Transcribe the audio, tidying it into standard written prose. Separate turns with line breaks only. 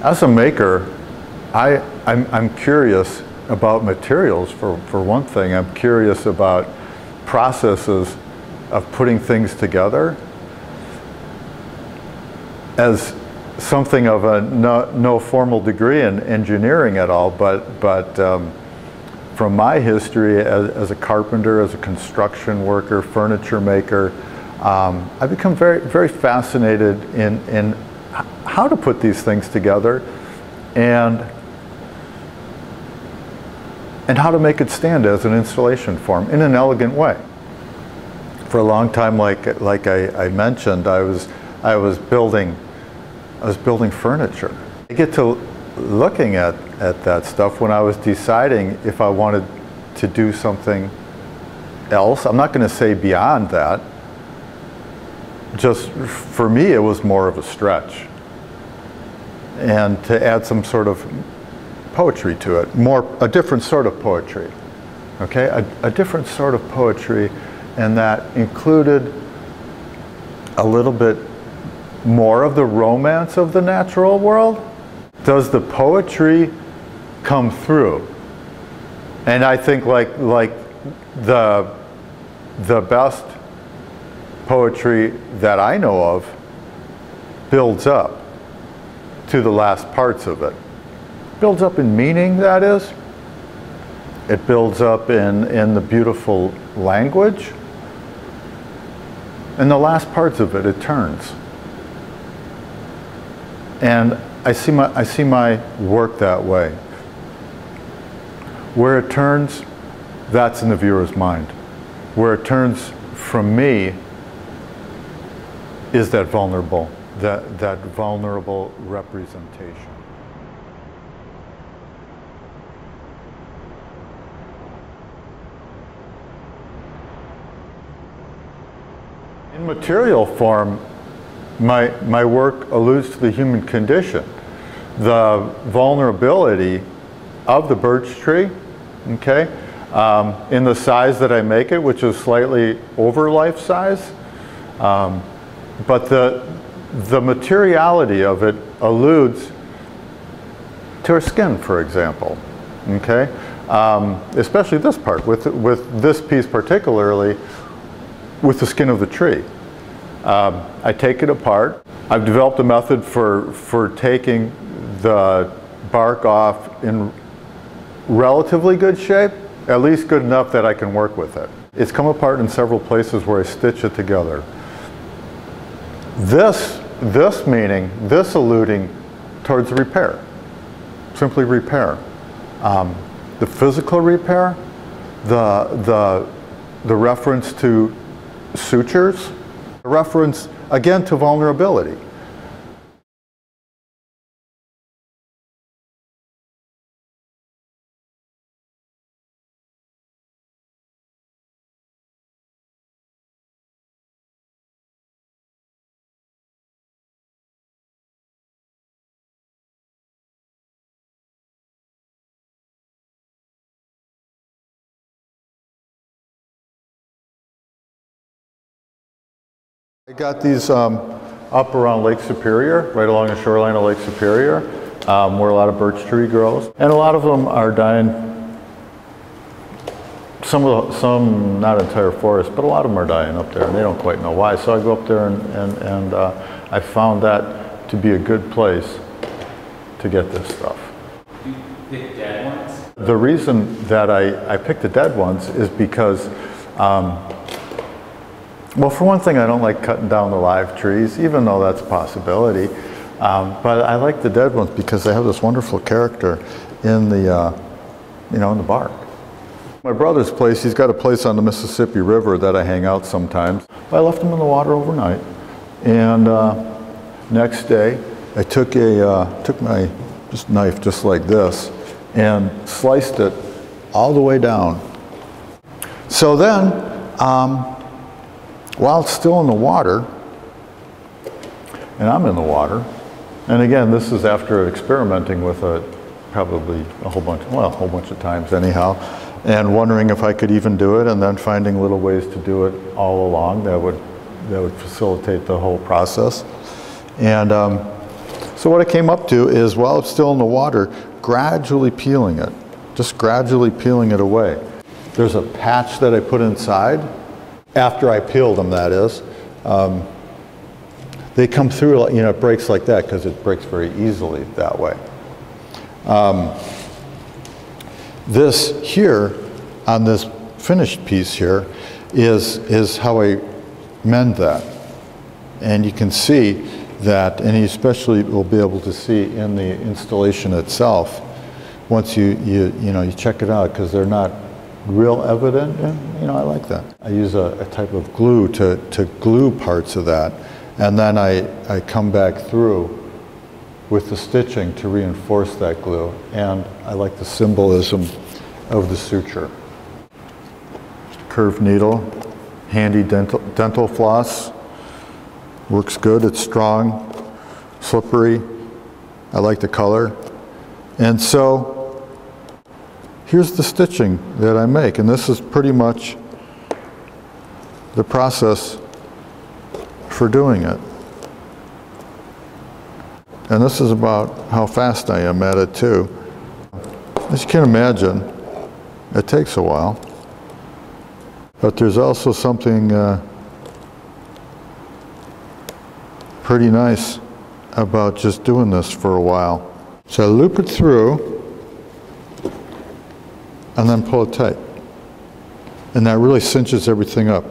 As a maker, I'm curious about materials for one thing. I'm curious about processes of putting things together. As something of a no formal degree in engineering at all, but from my history as a carpenter, as a construction worker, furniture maker, I've become very fascinated in how to put these things together and how to make it stand as an installation form in an elegant way. For a long time, like I mentioned, I was building furniture. I get to looking at that stuff when I was deciding if I wanted to do something else. I'm not going to say beyond that. Just for me, it was more of a stretch. And to add some sort of poetry to it, a different sort of poetry. Okay, a different sort of poetry, and that included a little bit more of the romance of the natural world. Does the poetry come through? And I think like the best poetry that I know of builds up to the last parts of it. Builds up in meaning, that is. It builds up in the beautiful language. And the last parts of it, it turns. And I see my work that way. Where it turns, that's in the viewer's mind. Where it turns from me is that vulnerable representation. In material form, my work alludes to the human condition, the vulnerability of the birch tree, okay, in the size that I make it, which is slightly over life size. But the materiality of it alludes to our skin, for example, okay? Especially this part, with this piece particularly, with the skin of the tree. I take it apart. I've developed a method for taking the bark off in relatively good shape, at least good enough that I can work with it. It's come apart in several places where I stitch it together. This alluding towards repair, simply repair. The physical repair, the reference to sutures, the reference again to vulnerability. I got these up around Lake Superior, right along the shoreline of Lake Superior, where a lot of birch tree grows. And a lot of them are dying. Some not entire forest, but a lot of them are dying up there, and they don't quite know why. So I go up there and I found that to be a good place to get this stuff.
You pick dead ones?
The reason that I picked the dead ones is because well, for one thing, I don't like cutting down the live trees, even though that's a possibility. But I like the dead ones because they have this wonderful character in the, in the bark. My brother's place, he's got a place on the Mississippi River that I hang out sometimes. I left him in the water overnight, and next day I took my knife just like this and sliced it all the way down. So then, while it's still in the water, and I'm in the water, and again, this is after experimenting with it probably a whole bunch of times anyhow, and wondering if I could even do it, and then finding little ways to do it all along that would facilitate the whole process. And So what I came up to is, while it's still in the water, gradually peeling it. Just gradually peeling it away. There's a patch that I put inside, after I peeled them, that is. They come through, you know, it breaks like that because it breaks very easily that way. This here, on this finished piece here, is how I mend that. And you can see that, and you especially will be able to see in the installation itself, once you check it out, because they're not real evident, and you know, I like that. I use a type of glue to glue parts of that, and then I come back through with the stitching to reinforce that glue, and I like the symbolism of the suture. Curved needle, handy dental floss, works good, it's strong, slippery, I like the color. And so here's the stitching that I make, and this is pretty much the process for doing it. And this is about how fast I am at it too. As you can imagine, it takes a while. But there's also something pretty nice about just doing this for a while. So I loop it through and then pull it tight. And that really cinches everything up.